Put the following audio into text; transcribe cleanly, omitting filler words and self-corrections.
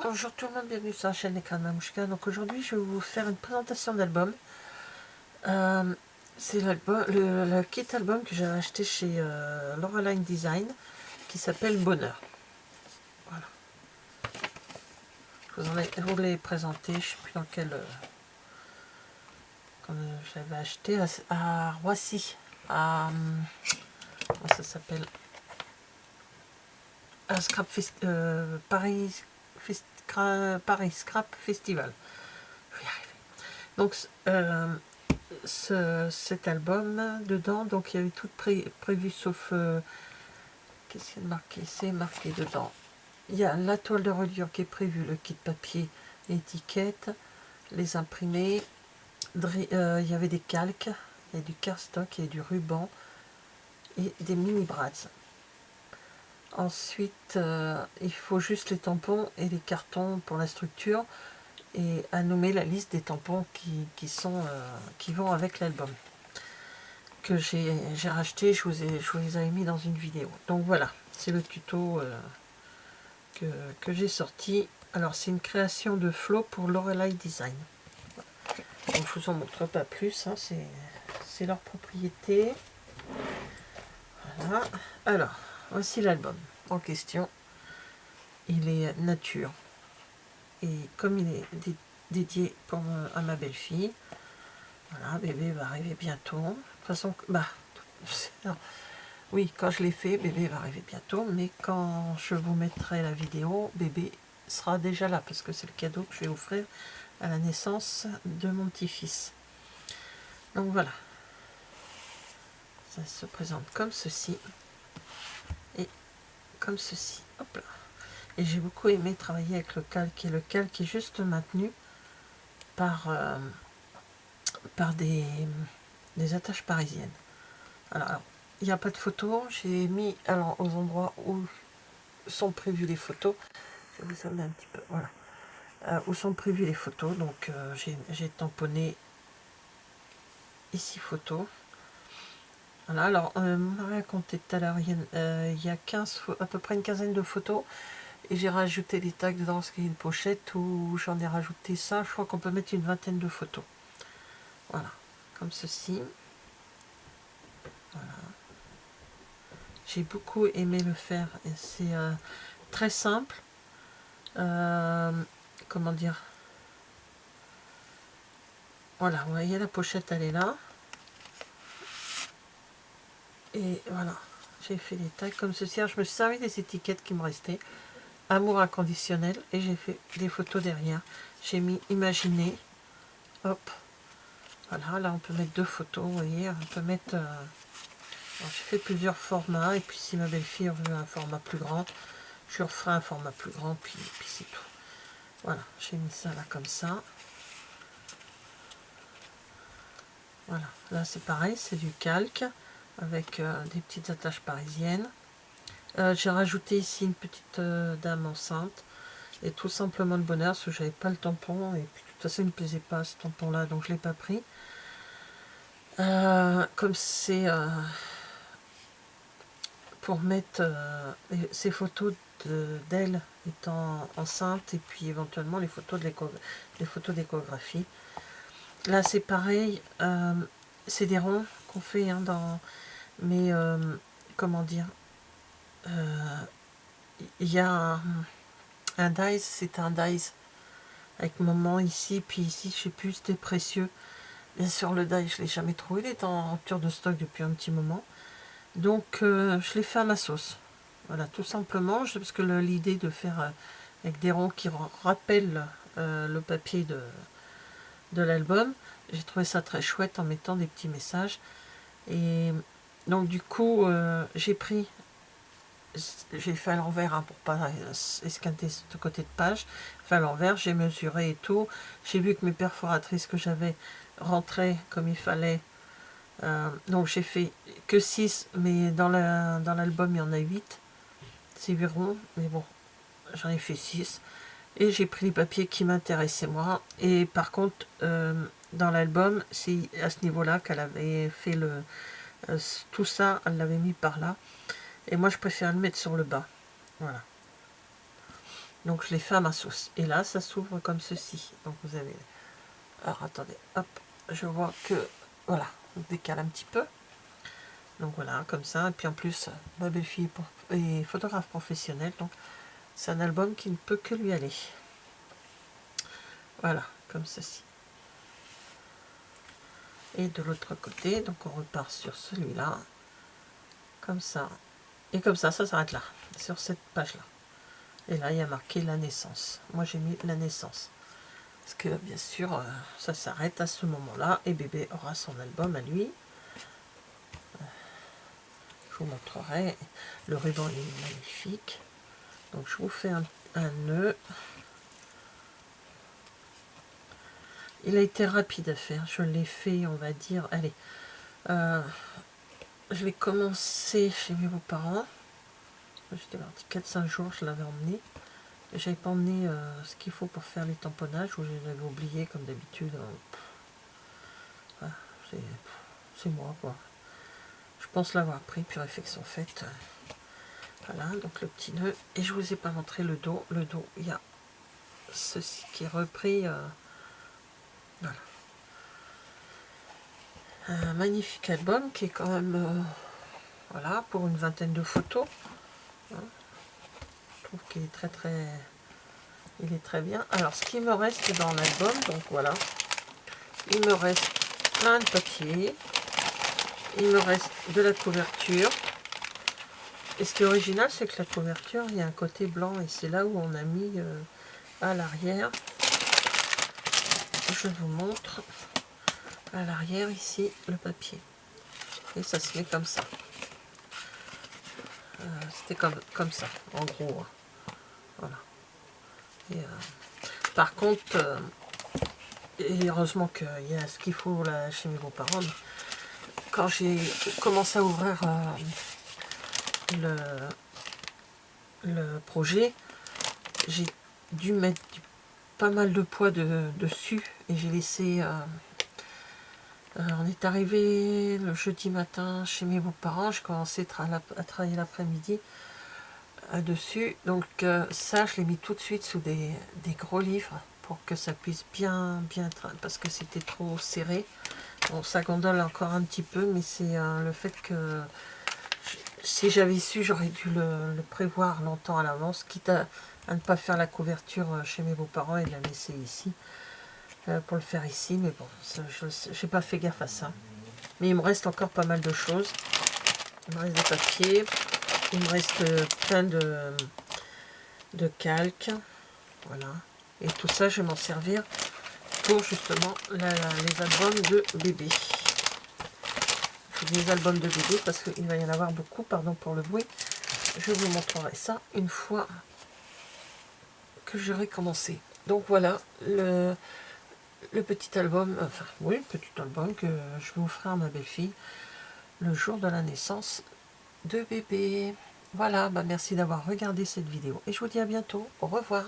Bonjour tout le monde, bienvenue sur la chaîne Écran de Mamouchka. Donc aujourd'hui je vais vous faire une présentation d'album. C'est le kit album que j'ai acheté chez Loreline Design qui s'appelle Bonheur. Voilà. Je vous l'ai présenté, je ne sais plus dans quel... quand je l'avais acheté à Roissy. Comment ça s'appelle, à Paris Scrap Festival. Je vais y arriver. Donc cet album dedans, donc il y avait tout prévu sauf qu'est-ce qu'il y a marqué, c'est marqué dedans, il y a la toile de reliure qui est prévue, le kit papier, l'étiquette, les imprimés, il y avait des calques, il y a du cardstock, il y a du ruban et des mini brads. Ensuite il faut juste les tampons et les cartons pour la structure et à nommer la liste des tampons qui vont avec l'album que j'ai racheté. Je vous les avais mis dans une vidéo. Donc voilà, c'est le tuto que j'ai sorti. Alors c'est une création de Flo pour Loreline Design. Donc je vous en montre pas plus, hein, c'est leur propriété. Voilà. Alors voici l'album en question. Il est nature et comme il est dédié à ma belle-fille, voilà, bébé va arriver bientôt. De toute façon, oui, quand je l'ai fait, bébé va arriver bientôt, mais quand je vous mettrai la vidéo, bébé sera déjà là, parce que c'est le cadeau que je vais offrir à la naissance de mon petit-fils. Donc voilà. Ça se présente comme ceci. Et comme ceci. Hop là. Et j'ai beaucoup aimé travailler avec le calque, et le calque est juste maintenu par des attaches parisiennes. Alors, il n'y a pas de photos. J'ai mis aux endroits où sont prévues les photos. Je vais vous amener un petit peu. Voilà. Où sont prévues les photos. Donc, j'ai tamponné ici photo. Voilà. Alors, on m'a raconté tout à l'heure, il y a à peu près une quinzaine de photos. Et j'ai rajouté des tags dans ce qui est une pochette où j'en ai rajouté ça. Je crois qu'on peut mettre une vingtaine de photos. Voilà. Comme ceci. Voilà. J'ai beaucoup aimé le faire et c'est très simple. Comment dire, voilà, vous voyez la pochette, elle est là. Et voilà, j'ai fait des tags comme ceci. Alors, je me suis servi des étiquettes qui me restaient. Amour inconditionnel. Et j'ai fait des photos derrière. J'ai mis imaginer. Hop. Voilà, là on peut mettre deux photos, vous voyez. On peut mettre... j'ai fait plusieurs formats. Et puis si ma belle-fille veut un format plus grand, je referai un format plus grand. Puis c'est tout. Voilà, j'ai mis ça là comme ça. Voilà, là c'est pareil, c'est du calque avec des petites attaches parisiennes. J'ai rajouté ici une petite dame enceinte et tout simplement de bonheur parce que j'avais pas le tampon et puis de toute façon il ne me plaisait pas ce tampon là, donc je l'ai pas pris. Comme c'est pour mettre ces photos d'elle étant enceinte et puis éventuellement les photos d'échographie. Là c'est pareil, c'est des ronds qu'on fait mais comment dire, il y a un dies, c'est un dies avec maman ici, puis ici je sais plus, c'était précieux. Bien sûr le dies je l'ai jamais trouvé, il est en rupture de stock depuis un petit moment, donc je l'ai fait à ma sauce. Voilà, tout simplement, parce que l'idée de faire avec des ronds qui rappellent le papier de l'album, j'ai trouvé ça très chouette en mettant des petits messages. Et donc du coup j'ai fait à l'envers pour pas esquinter ce côté de page, fait à l'envers, j'ai mesuré et tout, j'ai vu que mes perforatrices que j'avais rentraient comme il fallait, donc j'ai fait que 6, mais dans l'album il y en a 8, c'est 8 ronds, mais bon, j'en ai fait 6, et j'ai pris les papiers qui m'intéressaient moi, et par contre dans l'album, c'est à ce niveau-là qu'elle avait fait tout ça, elle l'avait mis par là, et moi je préfère le mettre sur le bas. Voilà. Donc je l'ai fait à ma sauce. Et là, ça s'ouvre comme ceci. Donc vous avez... Alors attendez, hop, je vois que... Voilà, on décale un petit peu. Donc voilà, comme ça. Et puis en plus, ma belle-fille est photographe professionnelle. Donc c'est un album qui ne peut que lui aller. Voilà, comme ceci. Et de l'autre côté, donc on repart sur celui-là. Comme ça. Et comme ça s'arrête là, sur cette page-là. Et là, il y a marqué la naissance. Moi, j'ai mis la naissance. Parce que, bien sûr, ça s'arrête à ce moment-là. Et bébé aura son album à lui. Je vous montrerai. Le ruban est magnifique. Donc, je vous fais un nœud. Il a été rapide à faire. Je l'ai fait, on va dire... Allez. Je l'ai commencé chez mes beaux-parents. J'étais partie 4-5 jours, je l'avais emmené. J'avais pas emmené ce qu'il faut pour faire les tamponnages, ou je l'avais oublié comme d'habitude. Voilà, c'est moi quoi. Je pense l'avoir pris, puis réflexion faite. Voilà, donc le petit nœud. Et je vous ai pas montré le dos. Le dos, il y a ceci qui est repris. Voilà. Un magnifique album qui est quand même, voilà, pour une vingtaine de photos. Hein. Je trouve qu'il est il est très bien. Alors, ce qui me reste dans l'album, donc voilà, il me reste plein de papier. Il me reste de la couverture. Et ce qui est original, c'est que la couverture, il y a un côté blanc. Et c'est là où on a mis à l'arrière. Je vous montre. À l'arrière, ici, le papier. Et ça se met comme ça. C'était comme ça, en gros. Voilà. Et, par contre, et heureusement qu'il y a ce qu'il faut là chez mes beaux-parents. Quand j'ai commencé à ouvrir le projet, j'ai dû mettre pas mal de poids dessus et j'ai laissé... on est arrivé le jeudi matin chez mes beaux-parents, j'ai commencé à travailler l'après-midi dessus, donc ça je l'ai mis tout de suite sous des gros livres pour que ça puisse bien parce que c'était trop serré. Bon, ça gondole encore un petit peu, mais c'est le fait que si j'avais su, j'aurais dû le prévoir longtemps à l'avance, quitte à ne pas faire la couverture chez mes beaux-parents et de la laisser ici, pour le faire ici. Mais bon, je n'ai pas fait gaffe à ça. Mais il me reste encore pas mal de choses. Il me reste des papiers, il me reste plein de calques. Voilà. Et tout ça, je vais m'en servir pour justement les albums de bébé. Des albums de bébé parce qu'il va y en avoir beaucoup, pardon pour le bruit. Je vous montrerai ça une fois que j'aurai commencé. Donc voilà le petit album, enfin oui, le petit album que je vais offrir à ma belle-fille le jour de la naissance de bébé. Voilà, bah merci d'avoir regardé cette vidéo et je vous dis à bientôt. Au revoir.